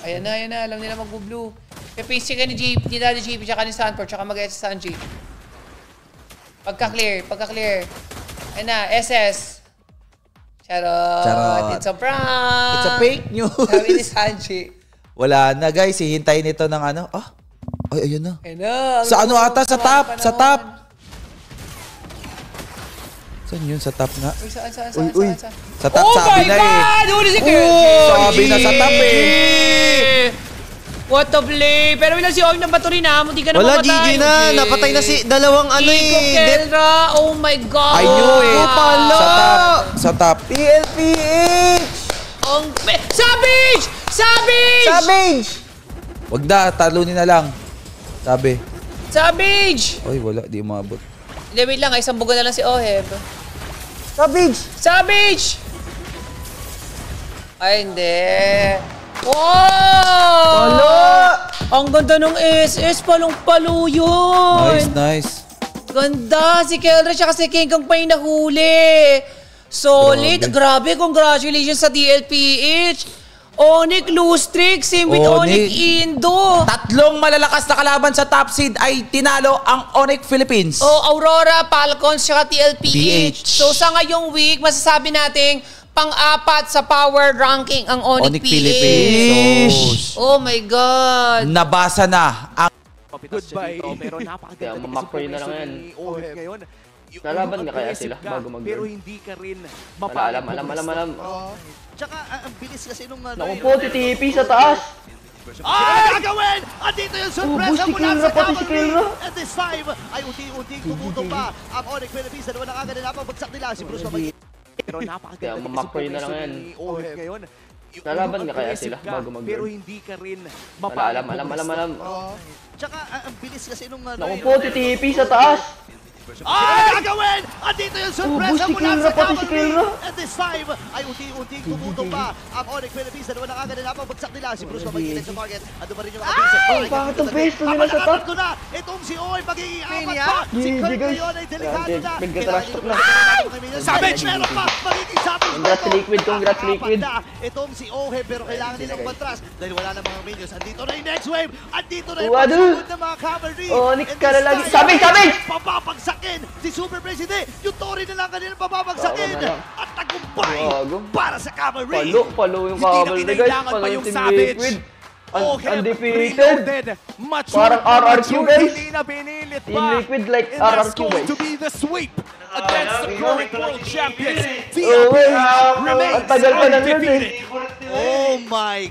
Ayan na. Alam nila mag-blue. Pipace ka ni Daddy JP, tsaka ni Sanford, tsaka mag-SS Sanji. Pagka-clear. Ayan na, SS. Charot. It's a prank. It's a fake news. Sabi ni Sanji. Wala na guys, hihintayin ito ng ano. Ay, ayun na. Ayan na. Sa ano ata? Sa top. Saan yun? Sa top nga. Saan? Sa top, sabi na eh. Oh my God! Huli si Kirby! Sabi na sa top eh. What the play? Pero ilang si Oy na bato rin ha. Hindi ka na wala, mamatay. GG na. Napatay na si dalawang ano eh. Kelra. Oh my God. I knew it. Pala. Sa top. TLPH! Savage! Wag na, talunin na lang. Sabi. Savage! Oy, wala. Di umabot. Hindi, wait lang. Isang bugo na lang si Oheb. Savage! Ay, hindi. Wow! Palo! Ang ganda ng SS. Palong-palo yun. Nice. Ganda. Si Kelra siya kasi King Kong pa yung nahuli. Solid. Grabe. Congratulations sa DLPH. Onyx lose streak. Same with Onyx Indo. Tatlong malalakas na kalaban sa top seed ay tinalo ang Onyx Philippines. Aurora, Falcons, saka TLPH. So sa ngayong week, masasabi nating pang-apat sa power ranking ang Onyx Philippines. Oh my God. Nabasa na ang Goodbye. Pero Kaya mamakroy na lang yan. Ngayon, Nalaban nga kaya sila bago mag-burn. Pero hindi ka rin Alam. Tsaka ang bilis kasi nung Naku po, TTP sa taas. Gagawin! Andito yung surpresa mula sa Cavalry! And this time ay unti-unting tumutong pa ang Onyx Philippines. Dalawa na kagad na pabagsak nila si Bruce Mamay. Pero Kaya mamakroy na lang yan. Ngayon, Nalaban nga kaya sila bago mag-burn. pero hindi ka rin Alam. Tsaka ang bilis kasi nung Naku po, TTP sa taas. Gagawin! Andito yung surpresa mula sa Cavalry! Kilra. And this time ay unti-unting tumutong pa ang Onyx Philippines. Dalawa na kagad na pabagsak nila si Bruce Mamay sa target. Ando pa rin yung mga bilis. Bakit ang pesto nila sa top? ko na! Itong si Oy, magiging apat pa! Si Kurt ngayon ay delikado na! Nagka-trash talk na. Savage! Meron pa! Magiging Savage! Congrats Liquid. Itong si Ohe, pero kailangan nilang matras dahil wala na mga minions. Andito na yung next wave! Andito na yung pagsunod ng mga cavalry! Onyx ka na lagi. Savage! Papapagsakin si Super President! Yung Tori na lang kanilang papapagsakin! At tagumpay para sa cavalry! Palo yung cavalry guys. Palo yung Team Liquid. Undefeated. Parang RRQ guys. Team Liquid like RRQ guys. To be the sweep against the current world champions. Ang tagal pa lang yun eh. Oh my